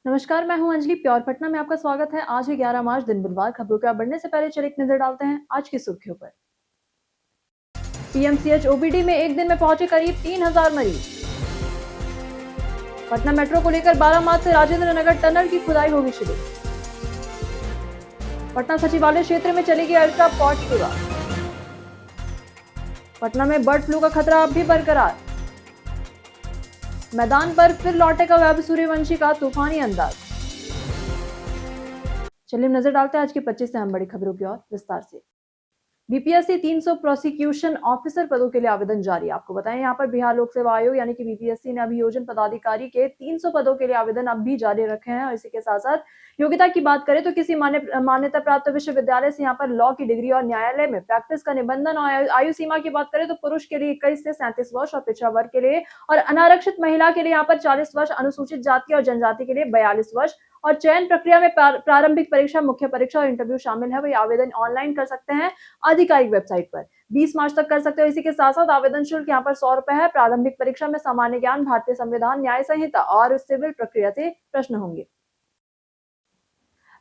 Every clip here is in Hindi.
नमस्कार, मैं हूं अंजलि। प्योर पटना में आपका स्वागत है। आज है 11 मार्च, दिन बुधवार। खबरों के बढ़ने से पहले चलिए एक नजर डालते हैं आज की सुर्खियों पर। पीएमसीएच ओपीडी में एक दिन में पहुंचे करीब 3000 मरीज। पटना मेट्रो को लेकर 12 मार्च से राजेंद्र नगर टनल की खुदाई होगी शुरू। पटना सचिवालय क्षेत्र में चलेगी अल्ट्रा पॉट सेवा। पटना में बर्ड फ्लू का खतरा अब भी बरकरार। मैदान पर फिर लौटेगा वैभव सूर्यवंशी का तूफानी अंदाज। चलिए नजर डालते हैं आज की 25 से अहम बड़ी खबरों की ओर विस्तार से। बीपीएससी 300 प्रोसिक्यूशन ऑफिसर पदों के लिए आवेदन जारी। आपको बताएं, यहाँ पर बिहार लोक सेवा आयोग यानी कि बीपीएससी ने अभियोजन पदाधिकारी के 300 पदों के लिए आवेदन अब भी जारी रखे हैं। और इसी के साथ साथ योग्यता की बात करें तो किसी मान्यता प्राप्त विश्वविद्यालय से यहाँ पर लॉ की डिग्री और न्यायालय में प्रैक्टिस का निबंधन। और आयु सीमा की बात करें तो पुरुष के लिए 21 से 37 वर्ष और पिछड़ा वर्ग के लिए और अनारक्षित महिला के लिए यहाँ पर 40 वर्ष, अनुसूचित जाति और जनजाति के लिए 42 वर्ष। और चयन प्रक्रिया में प्रारंभिक परीक्षा, मुख्य परीक्षा और इंटरव्यू शामिल है। वही आवेदन ऑनलाइन कर सकते हैं आधिकारिक वेबसाइट पर। 20 मार्च तक कर सकते हो। इसी के साथ साथ आवेदन शुल्क यहाँ पर 100 रुपए है। प्रारंभिक परीक्षा में सामान्य ज्ञान, भारतीय संविधान, न्याय संहिता और सिविल प्रक्रिया से प्रश्न होंगे।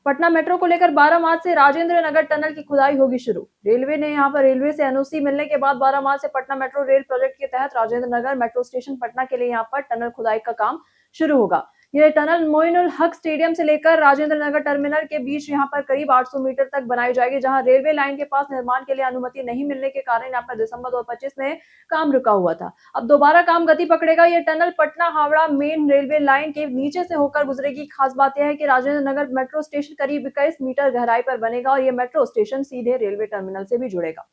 पटना मेट्रो को लेकर 12 मार्च से राजेंद्र नगर टनल की खुदाई होगी शुरू। रेलवे ने यहाँ पर रेलवे से एनओसी मिलने के बाद 12 मार्च से पटना मेट्रो रेल प्रोजेक्ट के तहत राजेंद्र नगर मेट्रो स्टेशन पटना के लिए यहाँ पर टनल खुदाई का काम शुरू होगा। यह टनल मोइनुल हक स्टेडियम से लेकर राजेंद्र नगर टर्मिनल के बीच यहाँ पर करीब 800 मीटर तक बनाई जाएगी, जहां रेलवे लाइन के पास निर्माण के लिए अनुमति नहीं मिलने के कारण यहाँ पर दिसंबर 2025 में काम रुका हुआ था। अब दोबारा काम गति पकड़ेगा। यह tunnel Patna Howrah main railway line के नीचे से होकर गुजरेगी। खास बात यह है कि राजेंद्र नगर मेट्रो स्टेशन करीब 21 मीटर गहराई पर बनेगा और यह मेट्रो स्टेशन सीधे रेलवे टर्मिनल से भी जुड़ेगा।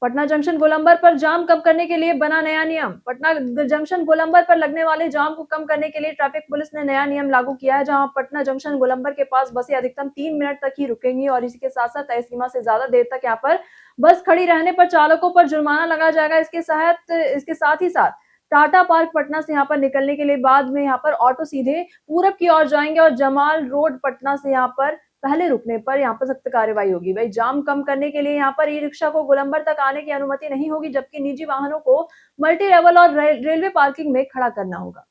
पटना जंक्शन गोलंबर पर जाम कम करने के लिए बना नया नियम। पटना जंक्शन गोलंबर पर लगने वाले जाम को कम करने के लिए ट्रैफिक पुलिस ने नया नियम लागू किया है, जहां पटना जंक्शन गोलंबर के पास बसें अधिकतम 3 मिनट तक ही रुकेंगी और इसी के साथ साथ तय सीमा से ज्यादा देर तक यहाँ पर बस खड़ी रहने पर चालकों पर जुर्माना लगाया जाएगा। इसके साथ ही साथ टाटा पार्क पटना से यहाँ पर निकलने के लिए बाद में यहाँ पर ऑटो सीधे पूरब की ओर जाएंगे और जमाल रोड पटना से यहाँ पर पहले रुकने पर यहाँ पर सख्त कार्रवाई होगी। वही जाम कम करने के लिए यहाँ पर ई रिक्शा को गोलंबर तक आने की अनुमति नहीं होगी, जबकि निजी वाहनों को मल्टी लेवल और रेलवे पार्किंग में खड़ा करना होगा।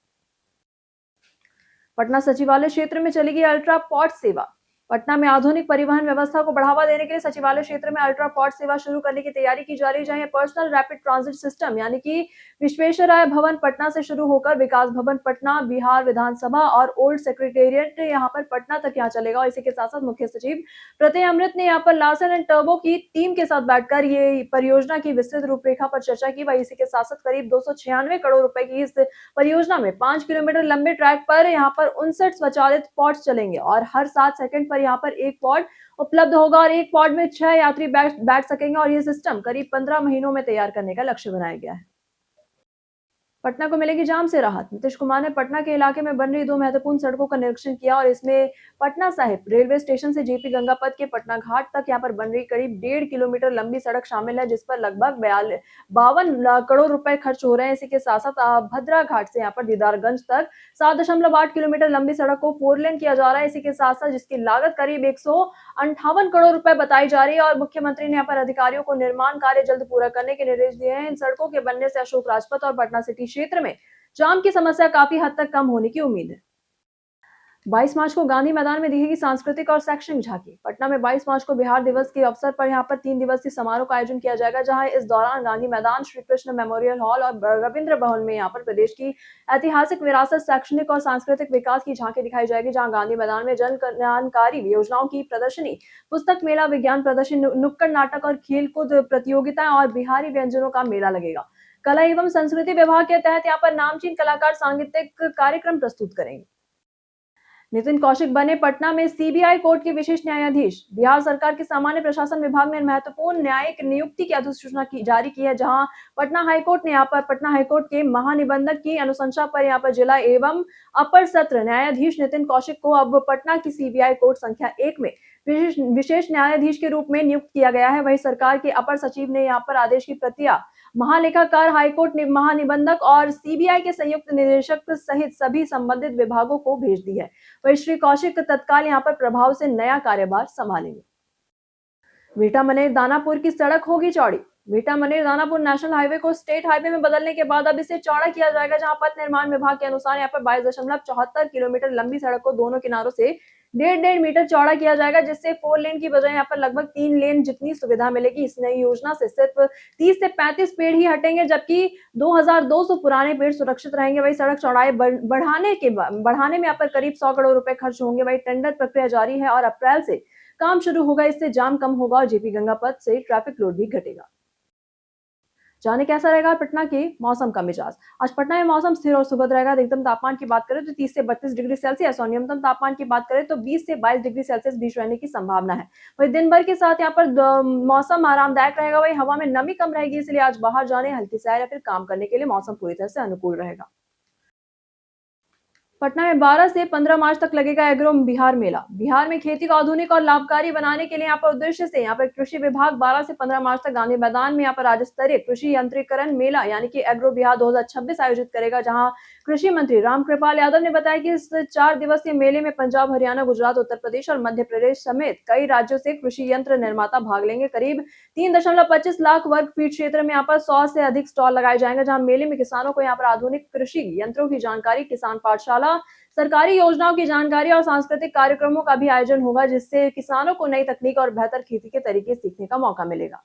पटना सचिवालय क्षेत्र में चलेगी अल्ट्रा पॉट सेवा। पटना में आधुनिक परिवहन व्यवस्था को बढ़ावा देने के लिए सचिवालय क्षेत्र में अल्ट्रा पॉट सेवा शुरू करने की तैयारी की जा रही है, जहां पर्सनल रैपिड ट्रांजिट सिस्टम यानी कि विश्वेश्वराय भवन पटना से शुरू होकर विकास भवन पटना, बिहार विधानसभा और ओल्ड सेक्रेटेरिएट यहाँ पर पटना तक यहाँ चलेगा। और इसी के साथ साथ मुख्य सचिव प्रत्यय अमृत ने यहाँ पर लार्सन एंड टर्बो की टीम के साथ बैठकर ये परियोजना की विस्तृत रूपरेखा पर चर्चा की। वही इसी के साथ साथ करीब 296 करोड़ रुपए की इस परियोजना में 5 किलोमीटर लंबे ट्रैक पर यहाँ पर 59 स्वचालित पॉड्स चलेंगे और हर 7 सेकंड पर यहाँ पर एक पॉड उपलब्ध होगा और एक पॉड में 6 यात्री बैठ सकेंगे। और ये सिस्टम करीब 15 महीनों में तैयार करने का लक्ष्य बनाया गया है। पटना को मिलेगी जाम से राहत। नीतीश कुमार ने पटना के इलाके में बन रही 2 महत्वपूर्ण सड़कों का निरीक्षण किया और इसमें पटना साहिब रेलवे स्टेशन से जेपी गंगा पथ के पटना घाट तक यहाँ पर बन रही करीब 1.5 किलोमीटर लंबी सड़क शामिल है, जिस पर लगभग 52 करोड़ रुपए खर्च हो रहे हैं। इसी के साथ साथ भद्रा घाट से यहाँ पर दीदारगंज तक 7.8 किलोमीटर लंबी सड़क को 4 लेन किया जा रहा है। इसी के साथ साथ जिसकी लागत करीब 158 करोड़ रुपए बताई जा रही है और मुख्यमंत्री ने यहाँ पर अधिकारियों को निर्माण कार्य जल्द पूरा करने के निर्देश दिए हैं। इन सड़कों के बनने से अशोक राजपथ और पटना सिटी क्षेत्र में जाम की समस्या काफी हद तक कम होने की उम्मीद है। 22 मार्च को गांधी मैदान में दिखेगी सांस्कृतिक और शैक्षणिक झांकी। पटना में 22 मार्च को बिहार दिवस के अवसर पर यहाँ पर 3 दिवसीय समारोह का आयोजन किया जाएगा, जहां इस दौरान गांधी मैदान, श्री कृष्ण मेमोरियल हॉल और रविंद्र भवन में यहाँ पर प्रदेश की ऐतिहासिक विरासत, शैक्षणिक और सांस्कृतिक विकास की झांकी दिखाई जाएगी। जहाँ गांधी मैदान में जन कल्याणकारी योजनाओं की प्रदर्शनी, पुस्तक मेला, विज्ञान प्रदर्शनी, नुक्कड़ नाटक और खेलकूद प्रतियोगिताएं और बिहारी व्यंजनों का मेला लगेगा। कला एवं संस्कृति विभाग के तहत यहाँ पर नामचीन कलाकार सांगीतिक कार्यक्रम प्रस्तुत करेंगे। नितिन कौशिक बने पटना में सीबीआई कोर्ट के विशेष न्यायाधीश। बिहार सरकार के सामान्य प्रशासन विभाग में महत्वपूर्ण न्यायिक नियुक्ति की अधिसूचना जारी की है, जहां पटना हाईकोर्ट ने यहाँ पर पटना हाईकोर्ट के महानिबंधक की अनुशंसा पर यहाँ पर जिला एवं अपर सत्र न्यायाधीश नितिन कौशिक को अब पटना की सीबीआई कोर्ट संख्या 1 में विशेष न्यायाधीश के रूप में नियुक्त किया गया है। वही सरकार के अपर सचिव ने यहाँ पर आदेश की प्रतियां महालेखाकार, हाईकोर्ट महानिबंधक और सीबीआई के संयुक्त निदेशक सहित सभी संबंधित विभागों को भेज दी है। वही श्री कौशिक तत्काल यहाँ पर प्रभाव से नया कार्यभार संभालेंगे। बिहटा मनेर दानापुर की सड़क होगी चौड़ी। बिहटा मनेर दानापुर नेशनल हाईवे को स्टेट हाईवे में बदलने के बाद अब इसे चौड़ा किया जाएगा, जहां पथ निर्माण विभाग के अनुसार यहाँ पर 22.74 किलोमीटर लंबी सड़क को दोनों किनारों से 1.5 मीटर चौड़ा किया जाएगा, जिससे 4 लेन की बजाय यहाँ पर लगभग 3 लेन जितनी सुविधा मिलेगी। इस नई योजना से सिर्फ 30 से 35 पेड़ ही हटेंगे, जबकि 2200 पुराने पेड़ सुरक्षित रहेंगे। वही सड़क चौड़ाई बढ़ाने में यहाँ पर करीब 100 करोड़ रुपए खर्च होंगे। वही टेंडर प्रक्रिया जारी है और अप्रैल से काम शुरू होगा। इससे जाम कम होगा और जेपी गंगा पथ से ट्रैफिक लोड भी घटेगा। जाने कैसा रहेगा पटना के मौसम का मिजाज। आज पटना में मौसम स्थिर और सुखद रहेगा। अधिकतम तापमान की बात करें तो 30 से 32 डिग्री सेल्सियस और न्यूनतम तापमान की बात करें तो 20 से 22 डिग्री सेल्सियस बीच रहने की संभावना है। वही दिन भर के साथ यहाँ पर मौसम आरामदायक रहेगा। वही हवा में नमी कम रहेगी, इसलिए आज बाहर जाने, हल्की सैर या फिर काम करने के लिए मौसम पूरी तरह से अनुकूल रहेगा। पटना में 12 से 15 मार्च तक लगेगा एग्रो बिहार मेला। बिहार में खेती को आधुनिक और लाभकारी बनाने के लिए यहाँ पर उद्देश्य से यहाँ पर कृषि विभाग 12 से 15 मार्च तक गांधी मैदान में यहाँ पर राज्य स्तरीय कृषि यंत्रीकरण मेला यानी कि एग्रो बिहार 2026 आयोजित करेगा, जहां कृषि मंत्री रामकृपाल यादव ने बताया कि इस 4 दिवसीय मेले में पंजाब, हरियाणा, गुजरात, उत्तर प्रदेश और मध्य प्रदेश समेत कई राज्यों से कृषि यंत्र निर्माता भाग लेंगे। करीब 3.25 लाख वर्ग फीट क्षेत्र में यहाँ पर 100 से अधिक स्टॉल लगाए जाएंगे, जहां मेले में किसानों को यहाँ पर आधुनिक कृषि यंत्रों की जानकारी, किसान पाठशाला, सरकारी योजनाओं की जानकारी और सांस्कृतिक कार्यक्रमों का भी आयोजन होगा, जिससे किसानों को नई तकनीक और बेहतर खेती के तरीके सीखने का मौका मिलेगा।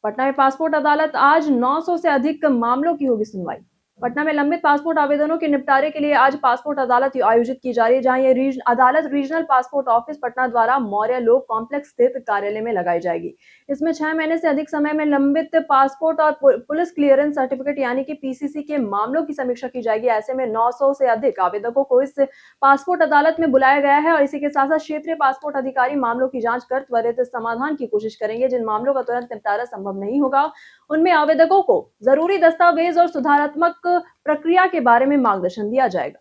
पटना में पासपोर्ट अदालत, आज 900 से अधिक मामलों की होगी सुनवाई। पटना में लंबित पासपोर्ट आवेदनों के निपटारे के लिए आज पासपोर्ट अदालत आयोजित की जा रही है, जहां ये अदालत रीजनल पासपोर्ट ऑफिस पटना द्वारा मौर्य लोक कॉम्प्लेक्स स्थित कार्यालय में लगाई जाएगी। इसमें 6 महीने से अधिक समय में लंबित पासपोर्ट और पुलिस क्लियरेंस सर्टिफिकेट यानी कि पीसीसी के मामलों की समीक्षा की जाएगी। ऐसे में 900 से अधिक आवेदकों को इस पासपोर्ट अदालत में बुलाया गया है और इसी के साथ साथ क्षेत्रीय पासपोर्ट अधिकारी मामलों की जांच कर त्वरित समाधान की कोशिश करेंगे। जिन मामलों का तुरंत निपटारा संभव नहीं होगा, उनमें आवेदकों को जरूरी दस्तावेज और सुधारात्मक प्रक्रिया के बारे में मार्गदर्शन दिया जाएगा।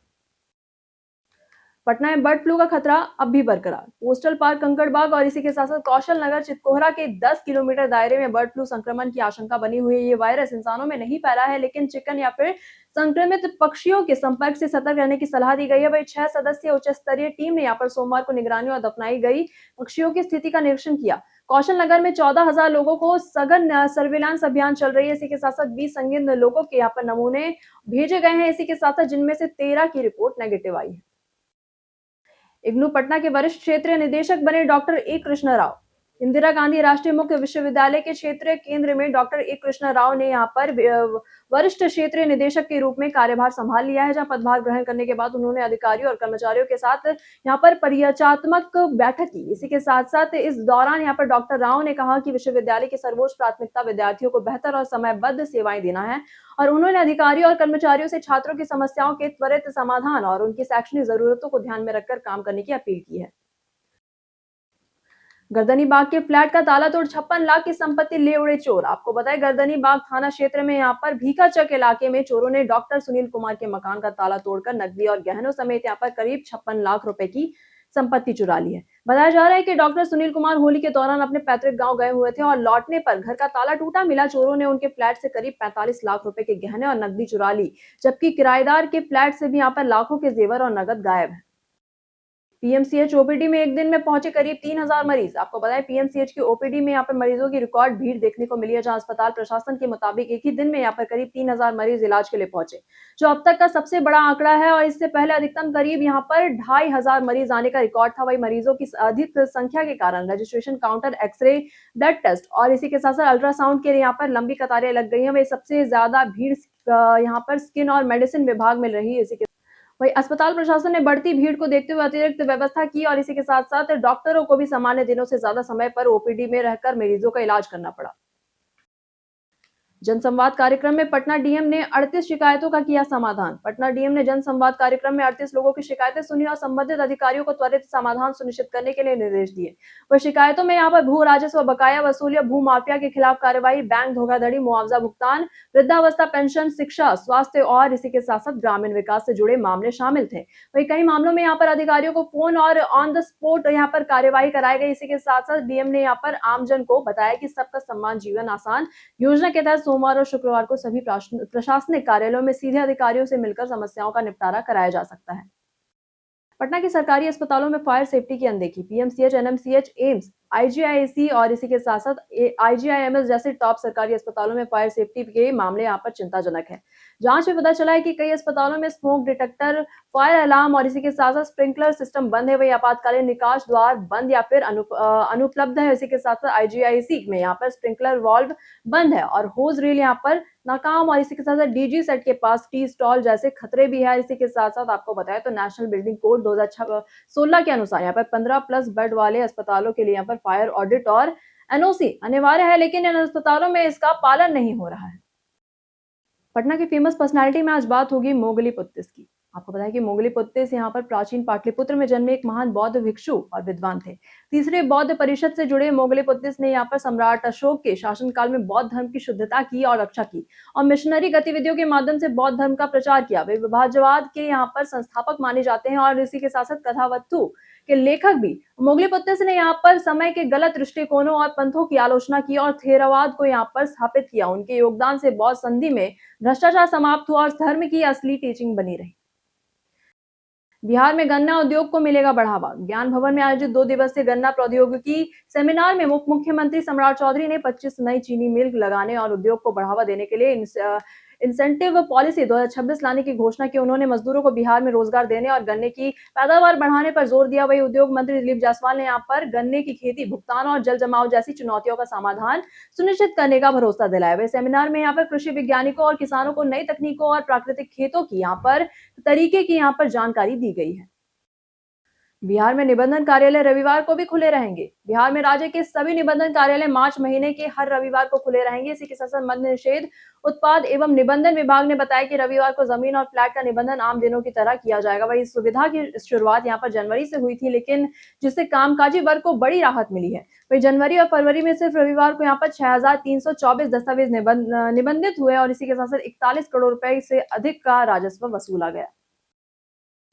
पटना में बर्ड फ्लू का खतरा अब भी बरकरार। पोस्टल पार्क, कंकड़बाग और इसी के साथ साथ कौशल नगर, चितकोहरा के 10 किलोमीटर दायरे में बर्ड फ्लू संक्रमण की आशंका बनी हुई है। ये वायरस इंसानों में नहीं फैला है, लेकिन चिकन या फिर संक्रमित पक्षियों के संपर्क से सतर्क रहने की सलाह दी गई है। वही 6 सदस्यीय उच्च स्तरीय टीम ने यहाँ पर सोमवार को निगरानी और दफनाई गई पक्षियों की स्थिति का निरीक्षण किया। कौशल नगर में 14,000 लोगों को सघन सर्विलांस अभियान चल रही है। इसी के साथ साथ 20 संदिग्ध लोगों के यहाँ पर नमूने भेजे गए हैं। इसी के साथ साथ जिनमें से 13 की रिपोर्ट नेगेटिव आई है। इग्नू पटना के वरिष्ठ क्षेत्रीय निदेशक बने डॉक्टर ए कृष्ण राव। इंदिरा गांधी राष्ट्रीय मुक्त विश्वविद्यालय के क्षेत्रीय केंद्र में डॉक्टर ए कृष्ण राव ने यहाँ पर वरिष्ठ क्षेत्रीय निदेशक के रूप में कार्यभार संभाल लिया है, जहां पदभार ग्रहण करने के बाद उन्होंने अधिकारियों और कर्मचारियों के साथ यहाँ पर परिचयात्मक बैठक की। इसी के साथ साथ इस दौरान यहाँ पर डॉक्टर राव ने कहा कि विश्वविद्यालय की सर्वोच्च प्राथमिकता विद्यार्थियों को बेहतर और समयबद्ध सेवाएं देना है और उन्होंने अधिकारियों और कर्मचारियों से छात्रों की समस्याओं के त्वरित समाधान और उनकी शैक्षणिक जरूरतों को ध्यान में रखकर काम करने की अपील की है। गर्दनी बाग के फ्लैट का ताला तोड़ 56 लाख की संपत्ति ले उड़े चोर। आपको बताएं, गर्दनी बाग थाना क्षेत्र में यहाँ पर भीखाचक इलाके में चोरों ने डॉक्टर सुनील कुमार के मकान का ताला तोड़कर नकदी और गहनों समेत यहाँ पर करीब 56 लाख रुपए की संपत्ति चुरा ली है। बताया जा रहा है कि डॉक्टर सुनील कुमार होली के दौरान अपने पैतृक गांव गए हुए थे और लौटने पर घर का ताला टूटा मिला। चोरों ने उनके फ्लैट से करीब 45 लाख रुपए के गहने और नकदी चुरा ली, जबकि किराएदार के फ्लैट से भी यहाँ पर लाखों के जेवर और नकद गायब है। पीएमसीएच ओपीडी में एक दिन में पहुंचे करीब 3,000 मरीज। आपको बताएं, पीएमसीएच की ओपीडी में यहाँ पर मरीजों की रिकॉर्ड भीड़ देखने को मिली है, जहां अस्पताल प्रशासन के मुताबिक एक ही दिन में यहाँ पर करीब 3,000 मरीज इलाज के लिए पहुंचे, जो अब तक का सबसे बड़ा आंकड़ा है और इससे पहले अधिकतम करीब यहाँ पर 2,500 मरीज आने का रिकॉर्ड था। वही मरीजों की अधिक संख्या के कारण registration counter, X-ray, blood test और इसी के साथ साथ अल्ट्रासाउंड के लिए यहाँ पर लंबी कतारें लग गई है। वही सबसे ज्यादा भीड़ यहाँ पर स्किन और मेडिसिन विभाग में रही है। इसी के वही अस्पताल प्रशासन ने बढ़ती भीड़ को देखते हुए अतिरिक्त व्यवस्था की और इसी के साथ साथ डॉक्टरों को भी सामान्य दिनों से ज्यादा समय पर ओपीडी में रहकर मरीजों का इलाज करना पड़ा। जनसंवाद कार्यक्रम में पटना डीएम ने 38 शिकायतों का किया समाधान। पटना डीएम ने जनसंवाद कार्यक्रम में 38 लोगों की शिकायतें सुनी और संबंधित अधिकारियों को त्वरित समाधान सुनिश्चित करने के लिए निर्देश दिए। वह शिकायतों में यहाँ पर भू राजस्व, बकाया वसूली, भू माफिया के खिलाफ कार्रवाई, बैंक धोखाधड़ी, मुआवजा भुगतान, वृद्धावस्था पेंशन, शिक्षा, स्वास्थ्य और इसी के साथ साथ ग्रामीण विकास से जुड़े मामले शामिल थे। वही कई मामलों में यहाँ पर अधिकारियों को फोन और ऑन द स्पॉट यहाँ पर कार्यवाही कराई गई। इसी के साथ साथ डीएम ने यहाँ पर आमजन को बताया कि सबका सम्मान जीवन आसान योजना के तहत सोमवार और शुक्रवार को सभी प्रशासनिक कार्यालयों में सीधे अधिकारियों से मिलकर समस्याओं का निपटारा कराया जा सकता है। पटना के सरकारी अस्पतालों में फायर सेफ्टी की अनदेखी। पीएमसीएच, एनएमसीएच, एम्स आईजीआईसी और इसी के साथ-साथ आईजीआईएमएस जैसे टॉप सरकारी अस्पतालों में फायर सेफ्टी के मामले यहाँ पर चिंताजनक हैं। जांच में पता चला है कि कई अस्पतालों में स्मोक डिटेक्टर, फायर अलार्म और इसी के साथ-साथ स्प्रिंकलर सिस्टम बंद है, वहीं आपातकालीन निकास द्वार बंद या फिर अनुपलब्ध है। इसी के साथ-साथ आईजीआईसी में यहाँ पर स्प्रिंकलर वाल्व बंद है और होज रील यहाँ पर नाकाम और इसी के साथ-साथ डीजी सेट के पास टी स्टॉल जैसे खतरे भी है। इसी के साथ-साथ आपको बताएं तो नेशनल बिल्डिंग कोड 2016 के अनुसार यहाँ पर 15 प्लस बेड वाले अस्पतालों के लिए यहाँ पर फायर ऑडिट और एनओसी अनिवार्य है, लेकिन इन अस्पतालों में इसका पालन नहीं हो रहा है। पटना की फेमस पर्सनालिटी में आज बात होगी मोगलीपुत्तिस की। आपको पता है कि मोगलीपुत्तिस यहाँ पर प्राचीन पाटलिपुत्र में जन्मे एक महान बौद्ध भिक्षु और विद्वान थे। तीसरे बौद्ध परिषद से जुड़े मोगलीपुत्तिस ने यहाँ पर सम्राट अशोक के शासनकाल में बौद्ध धर्म की शुद्धता की और रक्षा की और मिशनरी गतिविधियों के माध्यम से बौद्ध धर्म का प्रचार किया। वे विभाजनवाद के यहाँ पर संस्थापक माने जाते हैं और इसी के साथ साथ कथावस्तु के लेखक भी। मोगलीपुत्तिस ने यहाँ पर समय के गलत दृष्टिकोणों और पंथों की आलोचना की और थेरवाद को यहाँ पर स्थापित किया। उनके योगदान से बौद्ध संधि में भ्रष्टाचार समाप्त हुआ और धर्म की असली टीचिंग बनी रही। बिहार में गन्ना उद्योग को मिलेगा बढ़ावा। ज्ञान भवन में आयोजित 2 दिवसीय गन्ना प्रौद्योगिकी सेमिनार में उप मुख्यमंत्री सम्राट चौधरी ने 25 नई चीनी मिल लगाने और उद्योग को बढ़ावा देने के लिए इंसेंटिव पॉलिसी 2026 लाने की घोषणा की। उन्होंने मजदूरों को बिहार में रोजगार देने और गन्ने की पैदावार बढ़ाने पर जोर दिया। वही उद्योग मंत्री दिलीप जायसवाल ने यहाँ पर गन्ने की खेती, भुगतान और जल जमाव जैसी चुनौतियों का समाधान सुनिश्चित करने का भरोसा दिलाया। वह सेमिनार में यहाँ पर कृषि वैज्ञानिकों और किसानों को नई तकनीकों और प्राकृतिक खेतों की यहाँ पर तरीके की यहाँ पर जानकारी दी गई है। बिहार में निबंधन कार्यालय रविवार को भी खुले रहेंगे। बिहार में राज्य के सभी निबंधन कार्यालय मार्च महीने के हर रविवार को खुले रहेंगे। इसी के साथ साथ मद्य निषेध उत्पाद एवं निबंधन विभाग ने बताया कि रविवार को जमीन और फ्लैट का निबंधन आम दिनों की तरह किया जाएगा। वही इस सुविधा की शुरुआत यहाँ पर जनवरी से हुई थी, लेकिन जिससे कामकाजी वर्ग को बड़ी राहत मिली है। वही जनवरी और फरवरी में सिर्फ रविवार को यहाँ पर 6324 दस्तावेज निबंधित हुए और इसी के साथ साथ 41 करोड़ रुपए से अधिक का राजस्व वसूला गया।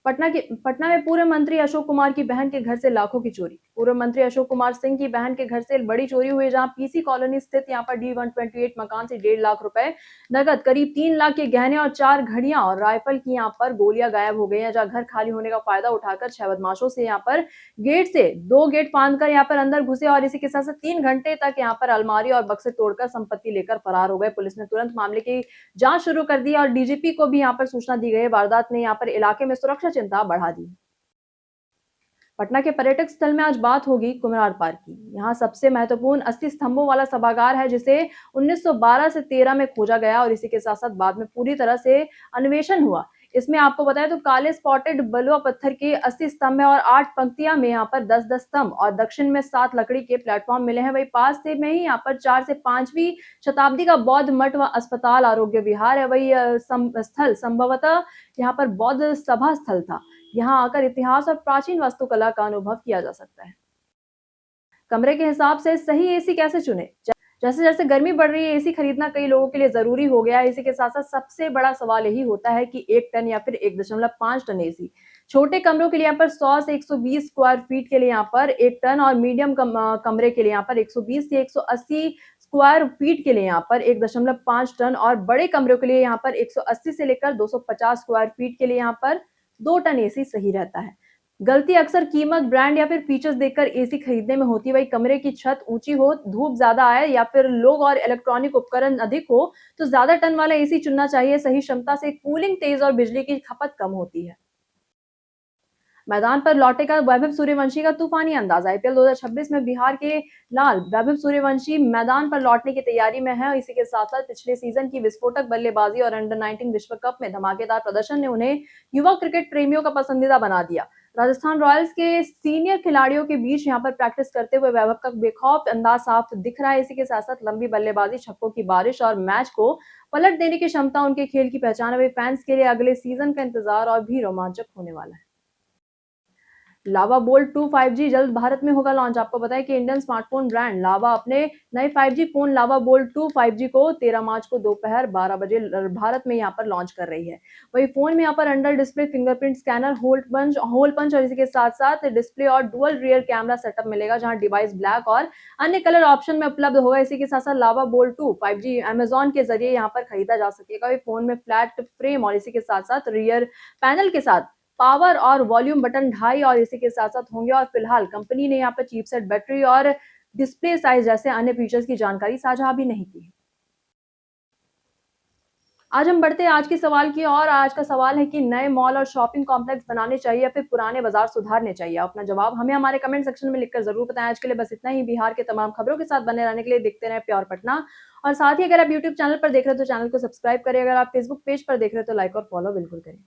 पटना में पूर्व मंत्री अशोक कुमार की बहन के घर से लाखों की चोरी। पूर्व मंत्री अशोक कुमार सिंह की बहन के घर से बड़ी चोरी हुई, जहां पीसी कॉलोनी स्थित यहां पर D128 मकान से 1.5 लाख रुपए नगद, करीब 3 लाख के गहने और 4 घड़ियां और राइफल की यहां पर गोलियां गायब हो गई हैं। जहां घर खाली होने का फायदा उठाकर 6 बदमाशों से यहां पर गेट से 2 गेट फांदकर यहां पर अंदर घुसे और इसी के साथ साथ 3 घंटे तक यहां पर अलमारी और बक्से तोड़कर संपत्ति लेकर फरार हो गए। पुलिस ने तुरंत मामले की जांच शुरू कर दी और डीजीपी को भी यहां पर सूचना दी गई। वारदात ने यहां पर इलाके में सुरक्षा चिंता बढ़ा दी। पटना के पर्यटक स्थल में आज बात होगी कुम्हरार पार्क की। यहाँ सबसे महत्वपूर्ण 80 स्तंभों वाला सभागार है, जिसे 1912 से 13 में खोजा गया और इसी के साथ साथ बाद में पूरी तरह से अन्वेषण हुआ। इसमें आपको बताएं तो काले स्पॉटेड बलुआ पत्थर के 80 स्तंभ है और 8 पंक्तियां में यहाँ पर 10-10 स्तंभ और दक्षिण में 7 लकड़ी के प्लेटफॉर्म मिले हैं। वही पास से में ही यहाँ पर 4 से 5वीं शताब्दी का बौद्ध मठ व अस्पताल, आरोग्य विहार है। वही स्थल संभवतः यहाँ पर बौद्ध सभा स्थल था। यहाँ आकर इतिहास और प्राचीन वास्तुकला का अनुभव किया जा सकता है। कमरे के हिसाब से सही एसी कैसे चुने? जैसे जैसे गर्मी बढ़ रही है, एसी खरीदना कई लोगों के लिए जरूरी हो गया है। इसी के साथ साथ सबसे बड़ा सवाल यही होता है कि 1 टन या फिर 1.5 टन एसी। छोटे कमरों के लिए यहाँ पर 100 से 120 स्क्वायर फीट के लिए यहाँ पर 1 टन और मीडियम कमरे के लिए यहाँ पर 120 से 180 स्क्वायर फीट के लिए यहाँ पर 1.5 टन और बड़े कमरों के लिए यहाँ पर 180 से लेकर 250 स्क्वायर फीट के लिए यहाँ पर 2 टन एसी सही रहता है। गलती अक्सर कीमत, ब्रांड या फिर फीचर्स देखकर एसी खरीदने में होती है। वही कमरे की छत ऊंची हो, धूप ज्यादा आए या फिर लोग और इलेक्ट्रॉनिक उपकरण अधिक हो तो ज्यादा टन वाला एसी चुनना चाहिए। सही क्षमता से कूलिंग तेज और बिजली की खपत कम होती है। मैदान पर लौटेगा वैभव सूर्यवंशी का तूफानी अंदाज। आईपीएल 2026 में बिहार के लाल वैभव सूर्यवंशी मैदान पर लौटने की तैयारी में है। इसी के साथ साथ पिछले सीजन की विस्फोटक बल्लेबाजी और अंडर-19 विश्व कप में धमाकेदार प्रदर्शन ने उन्हें युवा क्रिकेट प्रेमियों का पसंदीदा बना दिया। राजस्थान रॉयल्स के सीनियर खिलाड़ियों के बीच यहाँ पर प्रैक्टिस करते हुए वैभव का बेखौफ अंदाज साफ दिख रहा है। इसी के साथ साथ लंबी बल्लेबाजी, छक्कों की बारिश और मैच को पलट देने की क्षमता उनके खेल की पहचान है। फैंस के लिए अगले सीजन का इंतजार और भी रोमांचक होने वाला है। लावा बोल्ट 2 5G जल्द भारत में होगा लॉन्च। आपको बताएं कि इंडियन स्मार्टफोन ब्रांड लावा अपने नए 5G फोन लावा बोल्ट 2 5G को 13 मार्च को दोपहर 12 बजे भारत में यहां पर लॉन्च कर रही है। वही फोन में यहां पर under display fingerprint scanner, hole punch और इसी के साथ साथ डिस्प्ले और डुअल रियर कैमरा सेटअप मिलेगा, जहां डिवाइस ब्लैक और अन्य कलर ऑप्शन में उपलब्ध होगा। इसी के साथ साथ लावा बोल्ट 2 5G अमेजॉन के जरिए यहाँ पर खरीदा जा सकेगा। फोन में फ्लैट फ्रेम और इसी के साथ साथ रियर पैनल के साथ पावर और वॉल्यूम बटन 2.5 और इसी के साथ साथ होंगे। और फिलहाल कंपनी ने यहाँ पर चिपसेट, बैटरी और डिस्प्ले साइज जैसे अन्य फीचर्स की जानकारी साझा भी नहीं की है। आज हम बढ़ते हैं आज के सवाल की ओर। आज का सवाल है कि नए मॉल और शॉपिंग कॉम्प्लेक्स बनाने चाहिए या फिर पुराने बाजार सुधारने चाहिए। अपना जवाब हमें हमारे कमेंट सेक्शन में लिखकर जरूर बताएं। आज के लिए बस इतना ही। बिहार के तमाम खबरों के साथ बने रहने के लिए देखते रहे प्योर पटना। और साथ ही अगर आप यूट्यूब चैनल पर देख रहे हो तो चैनल को सब्सक्राइब करें। अगर आप फेसबुक पेज पर देख रहे हो तो लाइक और फॉलो बिल्कुल करें।